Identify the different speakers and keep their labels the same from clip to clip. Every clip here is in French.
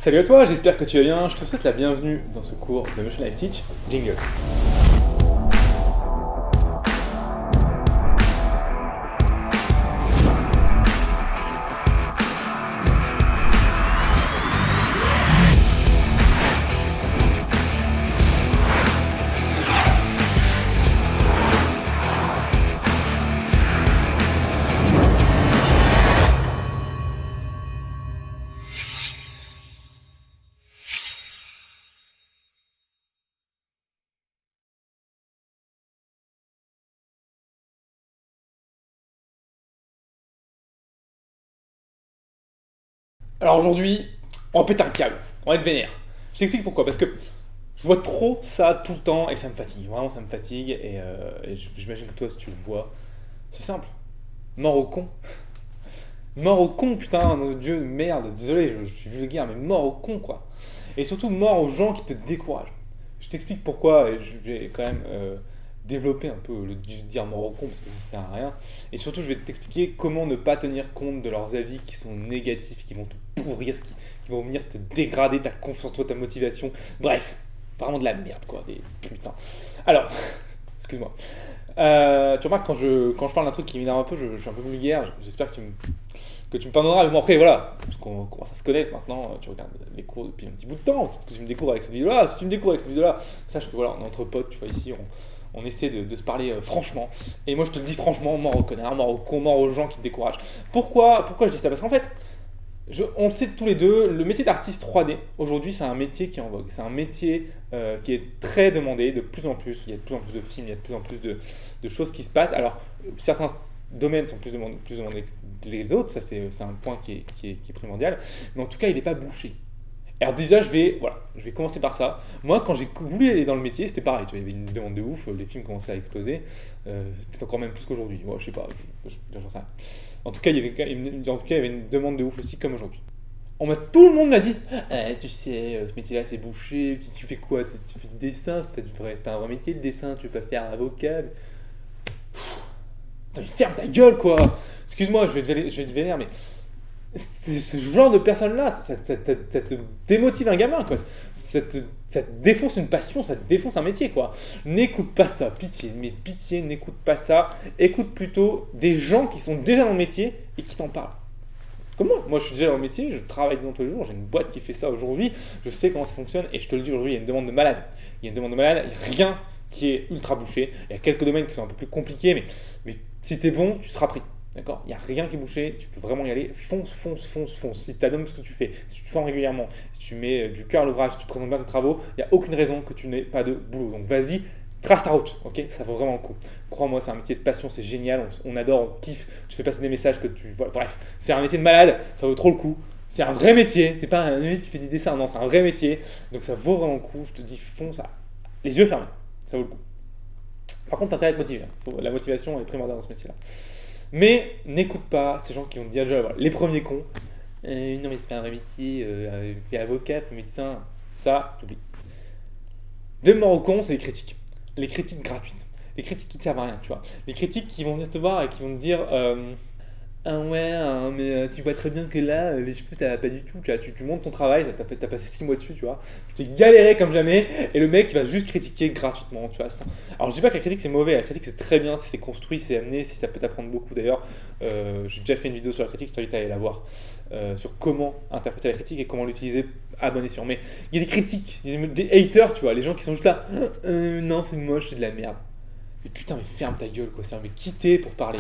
Speaker 1: Salut à toi, j'espère que tu vas bien. Je te souhaite la bienvenue dans ce cours de Motion Life Teach. Jingle. Alors aujourd'hui, on va péter un câble. On va être vénère. Je t'explique pourquoi. Parce que je vois trop ça tout le temps et ça me fatigue. Vraiment, ça me fatigue. Et j'imagine que toi, si tu le vois, c'est simple. Mort au con. Mort au con, putain, mon dieu, merde. Désolé, je suis vulgaire, mais mort au con, quoi. Et surtout, mort aux gens qui te découragent. Je t'explique pourquoi. Et je vais quand même développer un peu le dire mort au con parce que ça sert à rien. Et surtout, je vais t'expliquer comment ne pas tenir compte de leurs avis qui sont négatifs, qui vont te pourrir, qui vont venir te dégrader ta confiance en toi, ta motivation. Bref, vraiment de la merde, quoi. Des putains. Alors, excuse-moi. Tu remarques quand je parle d'un truc qui m'énerve un peu, je suis un peu vulgaire. J'espère que tu me pardonneras. Mais bon, après, voilà, parce qu'on commence à se connaître maintenant. Tu regardes les cours depuis un petit bout de temps. Peut-être que tu me découvres avec cette vidéo-là. Si tu me découvres avec cette vidéo-là, sache que voilà, on est entre potes. Tu vois, ici, on essaie de se parler franchement. Et moi, je te le dis franchement, mort au connard, mort au con, mort aux gens qui te découragent. Pourquoi je dis ça? Parce qu'en fait, on le sait tous les deux, le métier d'artiste 3D, aujourd'hui, c'est un métier qui est en vogue. C'est un métier qui est très demandé, de plus en plus. Il y a de plus en plus de films, il y a de plus en plus de choses qui se passent. Alors, certains domaines sont plus demandés que les autres, ça c'est un point qui est primordial. Mais en tout cas, il n'est pas bouché. Alors déjà, je vais commencer par ça. Moi, quand j'ai voulu aller dans le métier, c'était pareil. Tu vois, il y avait une demande de ouf, les films commençaient à exploser. Peut-être encore même plus qu'aujourd'hui. Ouais, je sais pas, j'en sais rien. En tout cas, il y avait une demande de ouf aussi, comme aujourd'hui. Tout le monde m'a dit, tu sais, ce métier-là, c'est bouché. Tu fais quoi? Tu fais du dessin, c'est pas un vrai métier, le dessin. Tu peux pas faire avocat. Putain, mais ferme ta gueule, quoi. Excuse-moi, je vais te vénère, mais c'est ce genre de personne-là, ça te démotive un gamin, quoi. Ça te défonce une passion, ça te défonce un métier, quoi. N'écoute pas ça, pitié, mais pitié, n'écoute pas ça. Écoute plutôt des gens qui sont déjà dans le métier et qui t'en parlent. Comme moi je suis déjà dans le métier, je travaille dedans tous les jours, j'ai une boîte qui fait ça aujourd'hui, je sais comment ça fonctionne et je te le dis aujourd'hui, il y a une demande de malade. Il y a une demande de malade, il n'y a rien qui est ultra bouché. Il y a quelques domaines qui sont un peu plus compliqués, mais si t'es bon, tu seras pris. D'accord? Il n'y a rien qui est bouché, tu peux vraiment y aller. Fonce, fonce, fonce, fonce. Si tu adores ce que tu fais, si tu te formes régulièrement, si tu mets du cœur à l'ouvrage, si tu présentes bien tes travaux, il n'y a aucune raison que tu n'aies pas de boulot. Donc vas-y, trace ta route, ok? Ça vaut vraiment le coup. Crois-moi, c'est un métier de passion, c'est génial, on adore, on kiffe. Tu fais passer des messages que tu. Voilà, bref, c'est un métier de malade, ça vaut trop le coup. C'est un vrai métier, c'est pas un tu fais des dessins, non, c'est un vrai métier. Donc ça vaut vraiment le coup, je te dis, fonce, les yeux fermés, ça vaut le coup. Par contre, t'as intérêt à être motivé. La motivation est primordiale dans ce métier-là. Mais n'écoute pas ces gens qui vont te dire déjà, voilà, les premiers cons. Non, mais c'est pas un vrai métier, fais avocat, fais médecin. Ça, t'oublies. Deuxième mort au con, c'est les critiques. Les critiques gratuites. Les critiques qui ne servent à rien, tu vois. Les critiques qui vont venir te voir et qui vont te dire ah ouais, hein, mais tu vois très bien que là, les cheveux ça va pas du tout. Tu montes ton travail, t'as passé 6 mois dessus, tu vois. Tu t'es galéré comme jamais, et le mec il va juste critiquer gratuitement, tu vois. Alors je dis pas que la critique c'est mauvais, la critique c'est très bien si c'est construit, c'est amené, si ça peut t'apprendre beaucoup d'ailleurs. J'ai déjà fait une vidéo sur la critique, je t'invite à aller la voir, sur comment interpréter la critique et comment l'utiliser à bon escient. Mais il y a des critiques, des haters, tu vois, les gens qui sont juste là, non c'est moche, c'est de la merde. Mais putain, mais ferme ta gueule quoi, c'est un mec quitté pour parler.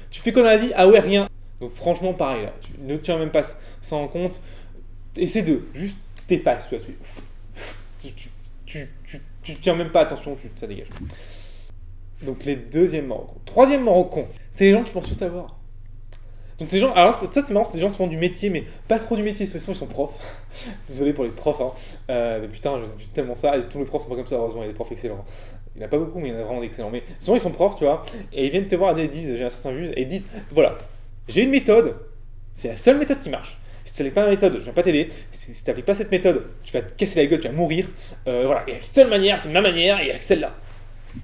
Speaker 1: Tu fais quoi dans la vie? Ah ouais, rien. Donc franchement, pareil, là. Tu ne tiens même pas ça en compte. Essaie de juste t'effaces. Tu tiens même pas attention, ça dégage. Donc les deuxièmes Marocains. Troisième Marocain, c'est les gens qui pensent tout savoir. Donc ces gens, alors ça c'est marrant, c'est des gens qui font du métier, mais pas trop du métier, de toute façon ils sont profs. Désolé pour les profs, hein. Mais putain, j'aime tellement ça, et tous les profs sont pas comme ça, heureusement, il y a des profs excellents. Il n'y en a pas beaucoup, mais il y en a vraiment d'excellents. Mais souvent, ils sont profs, tu vois, et ils viennent te voir et ils disent, j'ai un certain vue, et ils disent, voilà, j'ai une méthode, c'est la seule méthode qui marche. Si tu n'appliques pas ma méthode, je ne vais pas t'aider. Si tu n'appliques pas cette méthode, tu vas te casser la gueule, tu vas mourir. Voilà, et la seule manière, c'est ma manière, et avec celle-là.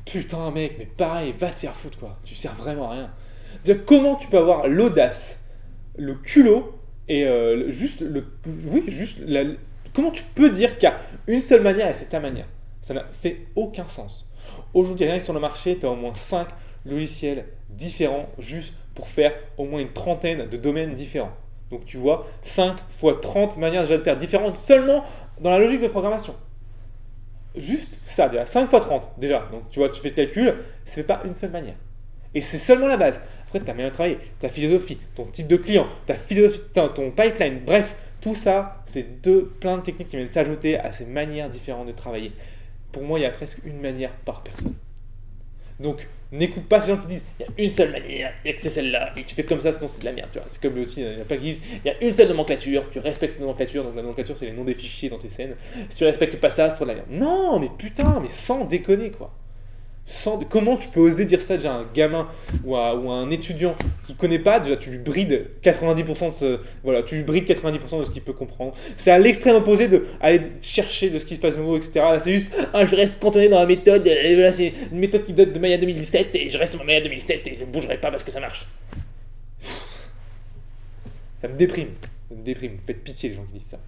Speaker 1: Putain, mec, mais pareil, va te faire foutre, quoi. Tu sers vraiment à rien. Déjà, comment tu peux avoir l'audace, le culot, Et oui, comment tu peux dire qu'il y a une seule manière et c'est ta manière? Ça n'a fait aucun sens. Aujourd'hui, rien que sur le marché, tu as au moins 5 logiciels différents juste pour faire au moins une trentaine de domaines différents. Donc tu vois, 5 fois 30 manières déjà de faire différentes seulement dans la logique de programmation. Juste ça, déjà, 5 fois 30 déjà. Donc tu vois, tu fais le calcul, c'est pas une seule manière. Et c'est seulement la base. Après, ta manière de travailler, ta philosophie, ton type de client, ta philosophie, ton pipeline, bref, tout ça, c'est plein de techniques qui viennent s'ajouter à ces manières différentes de travailler. Pour moi, il y a presque une manière par personne. Donc, n'écoute pas ces gens qui disent il y a une seule manière, et que c'est celle-là, et tu fais comme ça, sinon c'est de la merde. Tu vois. C'est comme lui aussi, il n'y a pas qui disent il y a une seule nomenclature, tu respectes cette nomenclature, donc la nomenclature c'est les noms des fichiers dans tes scènes. Si tu respectes pas ça, c'est trop de la merde. Non, mais putain, mais sans déconner quoi. Comment tu peux oser dire ça déjà à un gamin ou à un étudiant qui connaît pas, déjà tu lui brides 90% tu lui brides 90% de ce qu'il peut comprendre. C'est à l'extrême opposé de aller chercher de ce qui se passe de nouveau, etc. Là, c'est juste, je reste cantonné dans la méthode, et voilà, c'est une méthode qui date de Maya 2017, et je reste sur ma Maya 2007, et je ne bougerai pas parce que ça marche. Ça me déprime, faites pitié les gens qui disent ça.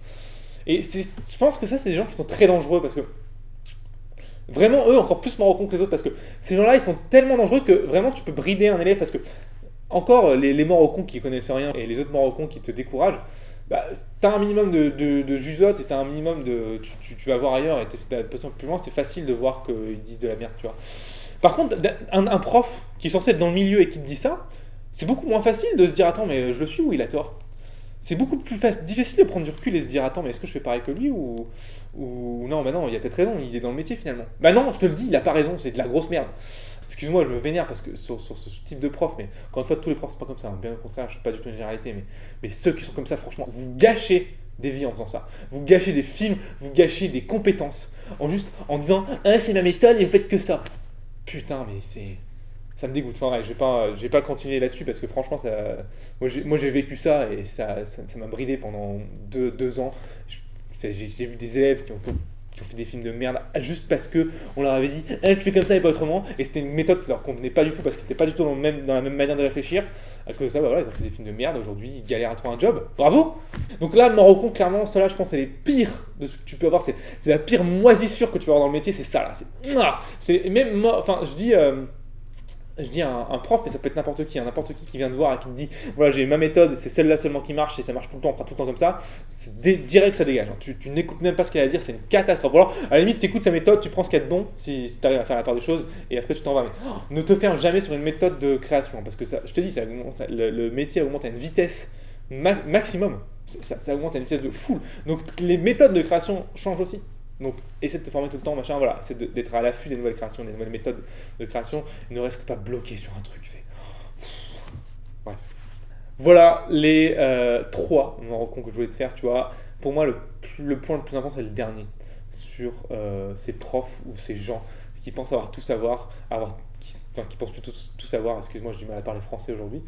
Speaker 1: Et je pense que ça, c'est des gens qui sont très dangereux parce que vraiment, eux, encore plus Marocains que les autres, parce que ces gens-là, ils sont tellement dangereux que vraiment, tu peux brider un élève, parce que, encore, les Marocains qui connaissent rien et les autres Marocains qui te découragent, bah, t'as un minimum de jugeote et t'as un minimum de. Tu vas voir ailleurs et t'essaies d'aller plus loin, c'est facile de voir qu'ils disent de la merde, tu vois. Par contre, un prof qui est censé être dans le milieu et qui te dit ça, c'est beaucoup moins facile de se dire attends, mais je le suis ou il a tort. C'est beaucoup plus difficile de prendre du recul et se dire attends mais est-ce que je fais pareil que lui ou non bah non il a peut-être raison il est dans le métier finalement bah non je te le dis il a pas raison c'est de la grosse merde excuse-moi je me vénère parce que sur ce type de prof mais encore une fois tous les profs c'est pas comme ça hein. Bien au contraire je suis pas du tout une généralité mais ceux qui sont comme ça franchement vous gâchez des vies en faisant ça vous gâchez des films vous gâchez des compétences en disant c'est ma méthode et vous faites que ça putain mais ça me dégoûte. Enfin, ouais, je vais pas continuer là-dessus parce que franchement, moi j'ai vécu ça et ça m'a bridé pendant deux ans. J'ai vu des élèves qui ont fait des films de merde juste parce que on leur avait dit tu fais comme ça et pas autrement et c'était une méthode qui leur convenait pas du tout parce que c'était pas du tout dans la même manière de réfléchir. À cause de ça, bah voilà, ils ont fait des films de merde. Aujourd'hui, ils galèrent à trouver un job. Bravo. Donc là, Marocain, clairement, cela, je pense, c'est les pires de ce que tu peux avoir. C'est la pire moisissure que tu peux avoir dans le métier. C'est ça là. C'est même moi. Enfin, je dis à un prof, mais ça peut être n'importe qui vient te voir et qui te dit voilà, j'ai ma méthode, c'est celle-là seulement qui marche et ça marche tout le temps, on fera tout le temps comme ça, c'est direct ça dégage. Hein. Tu n'écoutes même pas ce qu'elle a à dire, c'est une catastrophe. Alors, à la limite, tu écoutes sa méthode, tu prends ce qu'il y a de bon si tu arrives à faire la part des choses et après tu t'en vas. Mais ne te ferme jamais sur une méthode de création parce que ça, je te dis, le métier augmente à une vitesse maximum. Ça augmente à une vitesse de fou. Donc les méthodes de création changent aussi. Donc, essaie de te former tout le temps, machin, voilà. Essaie d'être à l'affût des nouvelles créations, des nouvelles méthodes de création. Ne reste pas bloqué sur un truc. Ouais. Voilà les 3 rencontres que je voulais te faire, tu vois. Pour moi, le point le plus important, c'est le dernier. Sur ces profs ou ces gens qui pensent avoir tout savoir, qui pensent plutôt tout savoir, excuse-moi, j'ai du mal à parler français aujourd'hui,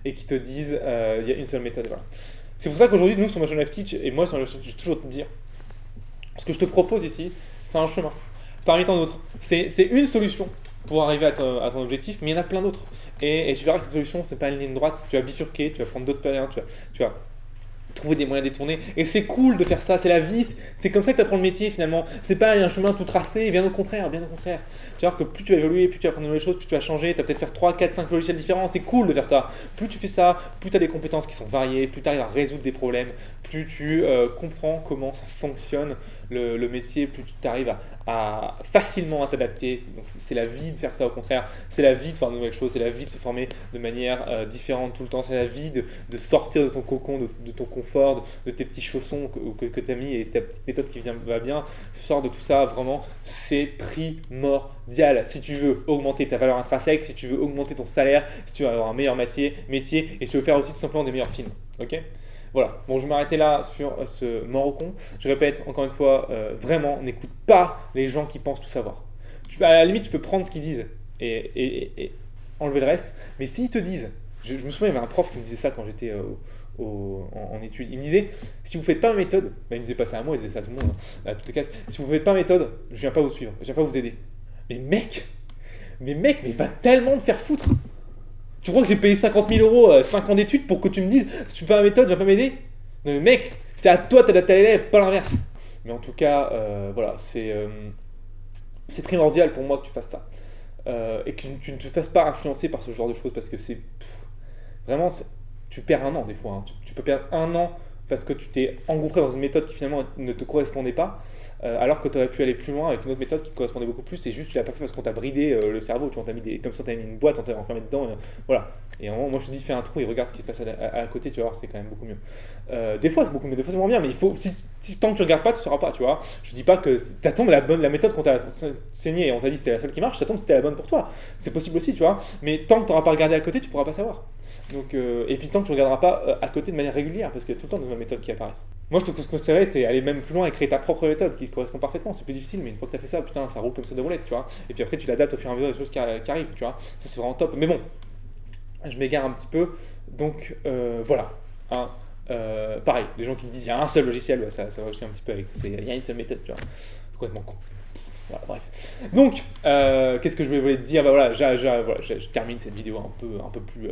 Speaker 1: et qui te disent il y a une seule méthode, voilà. C'est pour ça qu'aujourd'hui, nous, sur Motion Life Teach, et moi, sur Motion Life Teach, je vais toujours te dire ce que je te propose ici, c'est un chemin, parmi tant d'autres. C'est une solution pour arriver à ton objectif, mais il y en a plein d'autres. Et tu verras que la solution, c'est pas une ligne droite, tu vas bifurquer, tu vas prendre d'autres moyens, tu vas trouver des moyens détournés. Et c'est cool de faire ça, c'est la vie, c'est comme ça que tu apprends le métier finalement. C'est pas un chemin tout tracé, bien au contraire, bien au contraire. Tu vas voir que plus tu vas évoluer, plus tu vas apprendre de nouvelles choses, plus tu vas changer, tu vas peut-être faire 3, 4, 5 logiciels différents, c'est cool de faire ça. Plus tu fais ça, plus tu as des compétences qui sont variées, plus tu arrives à résoudre des problèmes, plus tu comprends comment ça fonctionne le métier, plus tu arrives à facilement à t'adapter. Donc c'est la vie de faire ça au contraire, c'est la vie de faire de nouvelles choses, c'est la vie de se former de manière différente tout le temps, c'est la vie de sortir de ton cocon, de ton confort, de tes petits chaussons que tu as mis et ta petite méthode qui va bien, sors de tout ça, vraiment c'est primordial. Si tu veux augmenter ta valeur intrinsèque, si tu veux augmenter ton salaire, si tu veux avoir un meilleur métier et si tu veux faire aussi tout simplement des meilleurs films, ok ? Voilà, bon je vais m'arrêter là sur ce Marocain. Je répète encore une fois, vraiment n'écoute pas les gens qui pensent tout savoir. À la limite tu peux prendre ce qu'ils disent et enlever le reste, mais s'ils te disent, je me souviens il y avait un prof qui me disait ça quand j'étais en études, il me disait si vous ne faites pas ma méthode, il me disait pas ça à moi, il disait ça à tout le monde, à toutes les classes, si vous ne faites pas ma méthode, je ne viens pas vous suivre, je ne viens pas vous aider. Mais va tellement te faire foutre. Tu crois que j'ai payé 50 000 € 5 ans d'études pour que tu me dises si tu fais pas ma méthode, tu vas pas m'aider? Non, mais mec, c'est à toi d'adapter à l'élève, pas l'inverse. Mais en tout cas, voilà, c'est primordial pour moi que tu fasses ça. Et que tu ne te fasses pas influencer par ce genre de choses parce que vraiment, tu perds un an des fois. Hein. Tu peux perdre un an parce que tu t'es engouffré dans une méthode qui finalement ne te correspondait pas, alors que tu aurais pu aller plus loin avec une autre méthode qui te correspondait beaucoup plus. Et juste, tu l'as pas fait parce qu'on t'a bridé le cerveau. Tu vois, comme si on t'avait mis une boîte, on t'avait enfermé dedans. Voilà. Et à un moment, moi je te dis, fais un trou et regarde ce qui se passe à côté, tu vas voir, c'est quand même beaucoup mieux. Des fois, c'est beaucoup mieux, des fois, c'est moins bien, mais il faut, tant que tu regardes pas, tu sauras pas, tu vois. Je dis pas que ça tombe la méthode qu'on t'a enseignée et on t'a dit c'est la seule qui marche, ça tombe c'était la bonne pour toi. C'est possible aussi, tu vois. Mais tant que tu n'auras pas regardé à côté, tu pourras pas savoir. Donc, et puis tant que tu ne regarderas pas à côté de manière régulière, parce qu'il y a tout le temps de nouvelles méthodes qui apparaissent. Moi, je te conseillerais, c'est aller même plus loin et créer ta propre méthode qui se correspond parfaitement. C'est plus difficile, mais une fois que tu as fait ça, putain, ça roule comme ça de roulette, tu vois. Et puis après, tu l'adaptes au fur et à mesure des choses qui arrivent, tu vois. Ça, c'est vraiment top. Mais bon, je m'égare un petit peu. Donc, voilà. Hein. Pareil, les gens qui te disent il y a un seul logiciel, ouais, ça va aussi un petit peu avec. Il y a une seule méthode, tu vois. Complètement con. Voilà, bref. Donc, qu'est-ce que je voulais te dire? Bah voilà, je termine cette vidéo un peu plus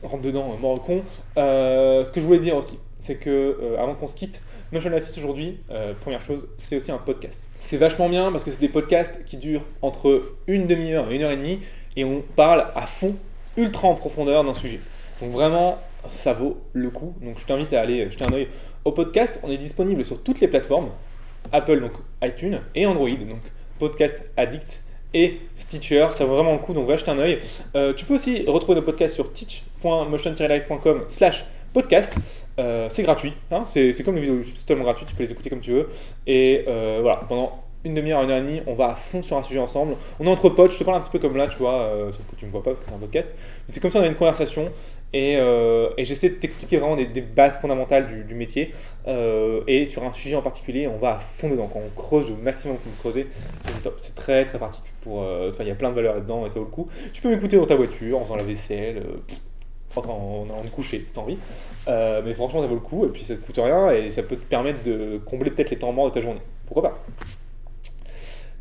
Speaker 1: rentre dedans, mort con. Ce que je voulais dire aussi, c'est que avant qu'on se quitte, Notion Life Teach aujourd'hui, première chose, c'est aussi un podcast. C'est vachement bien parce que c'est des podcasts qui durent entre une demi-heure et 1 heure et demie et on parle à fond, ultra en profondeur d'un sujet. Donc vraiment, ça vaut le coup. Donc je t'invite à aller jeter un œil au podcast. On est disponible sur toutes les plateformes, Apple, donc iTunes, et Android, donc Podcast Addict et Stitcher, ça vaut vraiment le coup, donc va jeter un œil. Tu peux aussi retrouver nos podcasts sur teach.motion-live.com/podcast. C'est gratuit, hein, c'est comme les vidéos YouTube, c'est totalement gratuit, tu peux les écouter comme tu veux. Et voilà, pendant une demi-heure, 1 heure et demie, on va à fond sur un sujet ensemble. On est entre potes, je te parle un petit peu comme là, tu vois, sauf que tu me vois pas parce que c'est un podcast. Mais c'est comme ça, on a une conversation. Et j'essaie de t'expliquer vraiment des bases fondamentales du métier. Et sur un sujet en particulier, on va à fond dedans. Quand on creuse au maximum qu'on peut creuser, c'est top. C'est très très pratique. Il y a plein de valeurs là-dedans et ça vaut le coup. Tu peux m'écouter dans ta voiture, en faisant la vaisselle, en allant te coucher si t'as envie. Mais franchement, ça vaut le coup. Et puis ça te coûte rien et ça peut te permettre de combler peut-être les temps morts de ta journée. Pourquoi pas?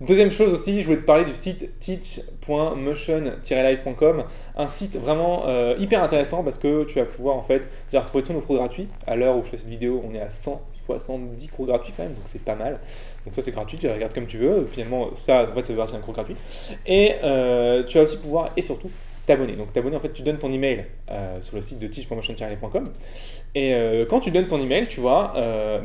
Speaker 1: Deuxième chose aussi, je voulais te parler du site teach.motion-live.com, un site vraiment hyper intéressant parce que tu vas pouvoir en fait déjà retrouver tous nos cours gratuits. À l'heure où je fais cette vidéo, on est à 170 cours gratuits quand même, donc c'est pas mal. Donc ça c'est gratuit, tu regardes comme tu veux. Finalement, ça en fait ça veut partir d'un cours gratuit. Et tu vas aussi pouvoir et surtout t'abonner. Donc t'abonner en fait, tu donnes ton email sur le site de teach.motion-live.com. Et quand tu donnes ton email, tu vois,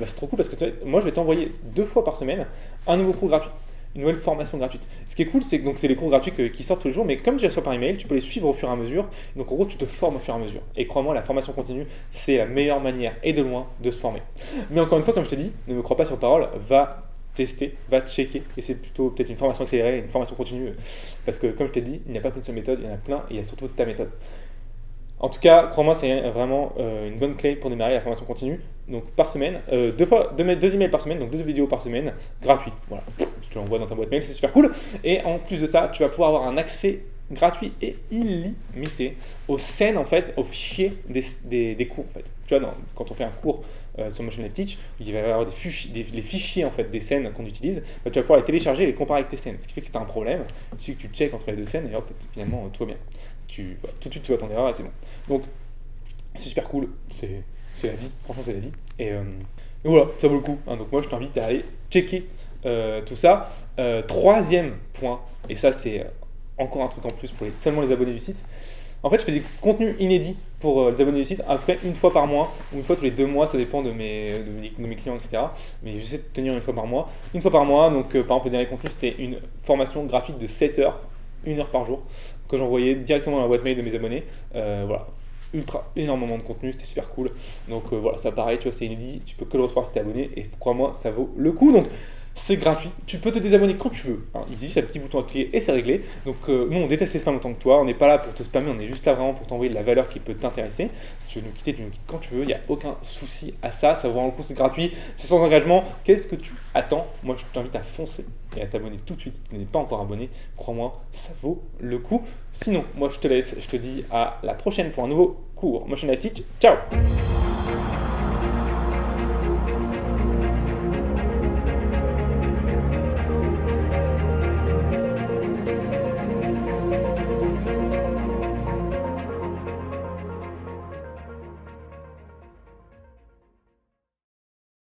Speaker 1: c'est trop cool parce que moi je vais t'envoyer 2 fois par semaine un nouveau cours gratuit. Une nouvelle formation gratuite. Ce qui est cool, c'est que c'est les cours gratuits qui sortent tous les jours, mais comme tu les reçois par email, tu peux les suivre au fur et à mesure. Donc en gros, tu te formes au fur et à mesure. Et crois-moi, la formation continue, c'est la meilleure manière, et de loin, de se former. Mais encore une fois, comme je te dis, ne me crois pas sur parole, va tester, va checker. Et c'est plutôt peut-être une formation accélérée, une formation continue. Parce que comme je t'ai dit, il n'y a pas qu'une seule méthode, il y en a plein, et il y a surtout ta méthode. En tout cas, crois-moi, c'est vraiment une bonne clé pour démarrer la formation continue. Donc par semaine, 2 emails par semaine, donc 2 vidéos par semaine, gratuit. Voilà, je te l'envoie dans ta boîte mail, c'est super cool. Et en plus de ça, tu vas pouvoir avoir un accès gratuit et illimité aux scènes, en fait, aux fichiers des cours. En fait. Tu vois, quand on fait un cours sur Motion Live Teach, il va y avoir les fichiers en fait, des scènes qu'on utilise, bah, tu vas pouvoir les télécharger et les comparer avec tes scènes. Ce qui fait que si tu as un problème, il suffit que tu checkes entre les 2 scènes et hop, finalement, tout va bien. Tout de suite, tu vois ton erreur et c'est bon. Donc, c'est super cool. C'est la vie. Franchement, c'est la vie. Et voilà, ça vaut le coup. Hein. Donc, moi, je t'invite à aller checker tout ça. Troisième point, et ça, c'est encore un truc en plus pour seulement les abonnés du site. En fait, je fais des contenus inédits pour les abonnés du site, après une fois par mois, ou une fois tous les 2 mois, ça dépend de mes clients, etc. Mais j'essaie de tenir une fois par mois. Une fois par mois, donc par exemple, le dernier contenu, c'était une formation gratuite de 7 heures, 1 heure par jour, que j'envoyais directement dans la boîte mail de mes abonnés. Voilà, énormément de contenu, c'était super cool. Donc voilà, ça pareil, tu vois, c'est inédit, tu peux que le recevoir si t'es abonné, et crois-moi, ça vaut le coup. Donc c'est gratuit, tu peux te désabonner quand tu veux, hein. Il y a juste un petit bouton à cliquer et c'est réglé. Donc nous on déteste les spams autant que toi, on n'est pas là pour te spammer, on est juste là vraiment pour t'envoyer de la valeur qui peut t'intéresser. Si tu veux nous quitter, tu nous quittes quand tu veux, il n'y a aucun souci à ça, ça vaut vraiment le coup, c'est gratuit, c'est sans engagement. Qu'est-ce que tu attends? Moi je t'invite à foncer et à t'abonner tout de suite si tu n'es pas encore abonné, crois-moi, ça vaut le coup. Sinon, moi je te laisse, je te dis à la prochaine pour un nouveau cours Motion Live Teach, ciao.